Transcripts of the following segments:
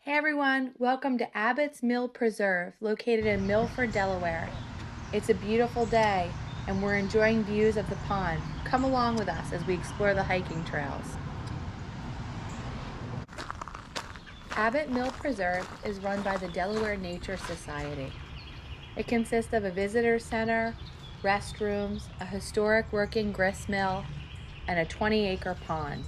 Hey everyone, welcome to Abbott's Mill Preserve, located in Milford, Delaware. It's a beautiful day and we're enjoying views of the pond. Come along with us as we explore the hiking trails. Abbott Mill Preserve is run by the Delaware Nature Society. It consists of a visitor center, restrooms, a historic working grist mill, and a 20-acre pond.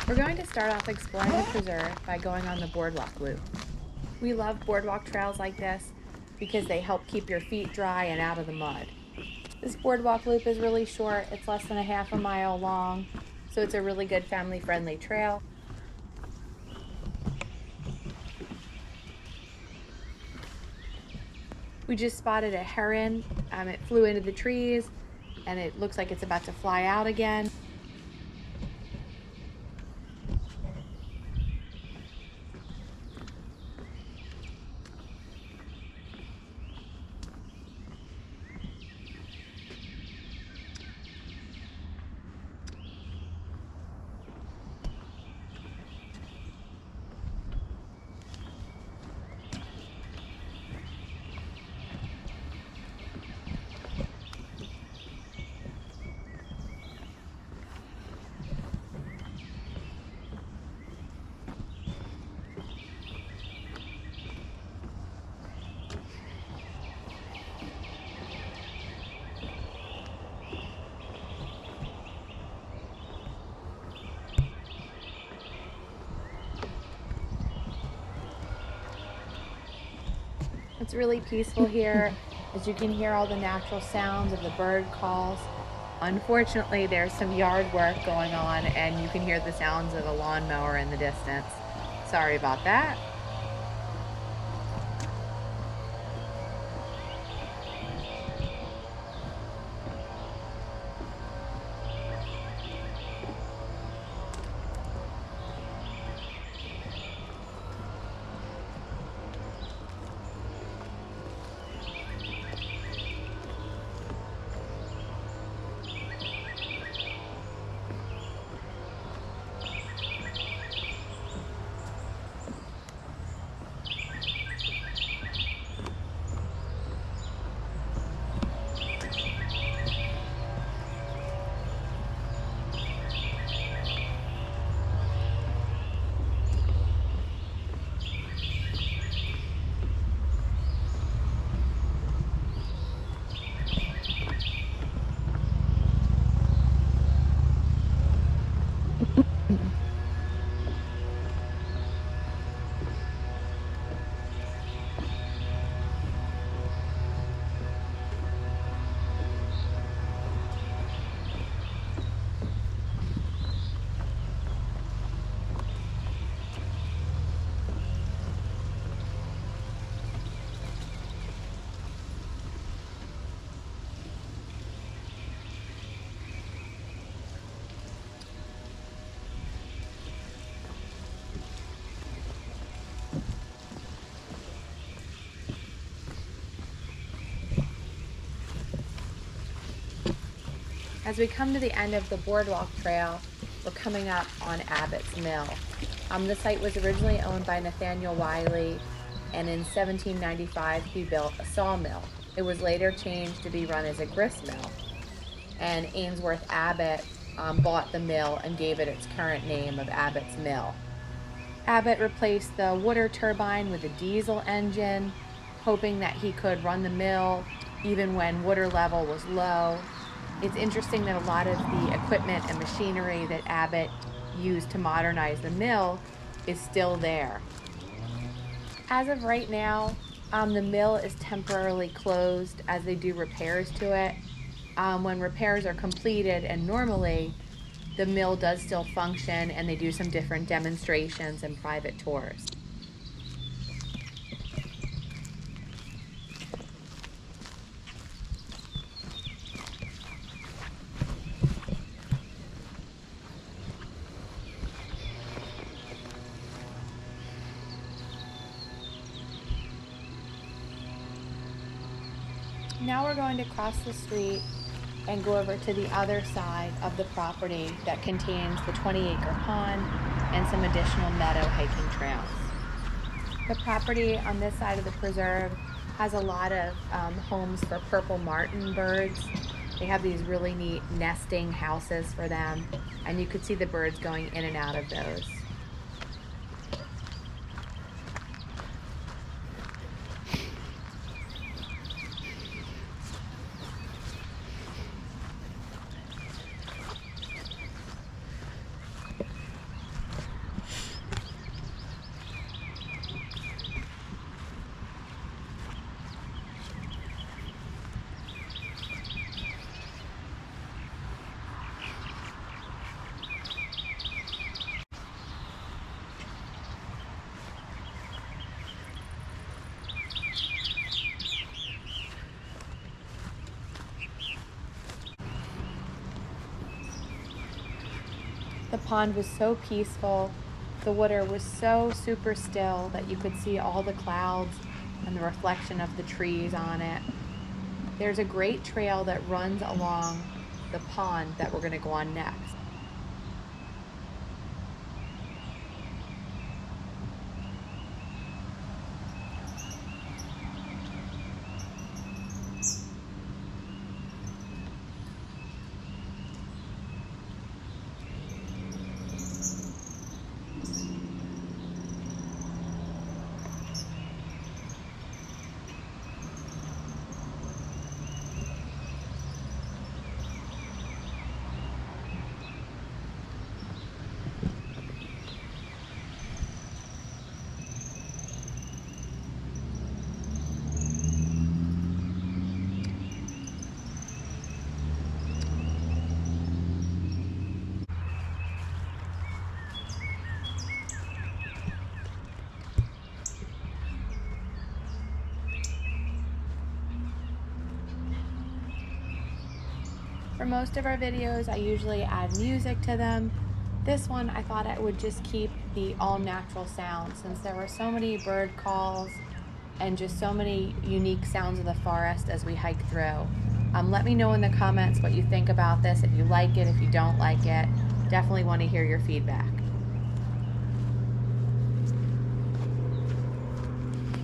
We're going to start off exploring the preserve by going on the boardwalk loop. We love boardwalk trails like this because they help keep your feet dry and out of the mud. This boardwalk loop is really short, it's less than a half a mile long, so it's a really good family-friendly trail. We just spotted a heron. It flew into the trees and it looks like it's about to fly out again. It's really peaceful here, as you can hear all the natural sounds of the bird calls. Unfortunately, there's some yard work going on and you can hear the sounds of a lawnmower in the distance. Sorry about that. As we come to the end of the boardwalk trail, we're coming up on Abbott's Mill. The site was originally owned by Nathaniel Wiley, and in 1795 he built a sawmill. It was later changed to be run as a grist mill, and Ainsworth Abbott bought the mill and gave it its current name of Abbott's Mill. Abbott replaced the water turbine with a diesel engine, hoping that he could run the mill even when water level was low. It's interesting that a lot of the equipment and machinery that Abbott used to modernize the mill is still there. As of right now, the mill is temporarily closed as they do repairs to it. When repairs are completed, and normally the mill does still function, and they do some different demonstrations and private tours. Now we're going to cross the street and go over to the other side of the property that contains the 20-acre pond and some additional meadow hiking trails. The property on this side of the preserve has a lot of homes for purple martin birds. They have these really neat nesting houses for them, and you could see the birds going in and out of those. The pond was so peaceful. The water was so super still that you could see all the clouds and the reflection of the trees on it. There's a great trail that runs along the pond that we're going to go on next. For most of our videos, I usually add music to them. This one, I thought I would just keep the all-natural sounds since there were so many bird calls and just so many unique sounds of the forest as we hike through. Let me know in the comments what you think about this, if you like it, if you don't like it. Definitely want to hear your feedback.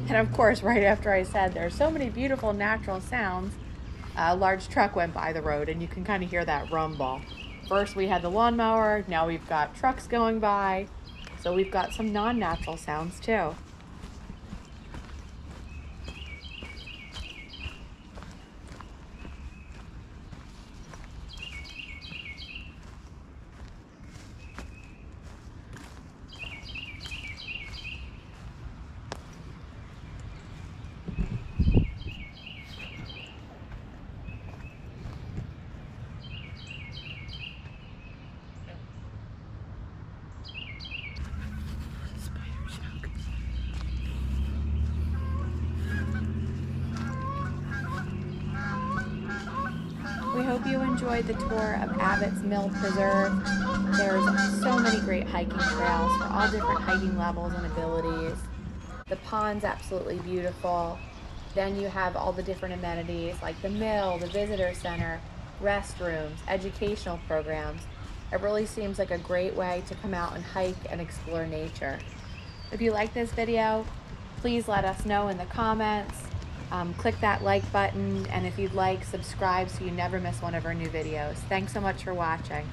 And of course, right after I said there's so many beautiful natural sounds, a large truck went by the road, and you can kind of hear that rumble. First we had the lawnmower, now we've got trucks going by, so we've got some non-natural sounds too. We hope you enjoyed the tour of Abbott's Mill Preserve. There's so many great hiking trails for all different hiking levels and abilities. The pond's absolutely beautiful. Then you have all the different amenities like the mill, the visitor center, restrooms, educational programs. It really seems like a great way to come out and hike and explore nature. If you like this video, please let us know in the comments. Click that like button, and if you'd like, subscribe so you never miss one of our new videos. Thanks so much for watching.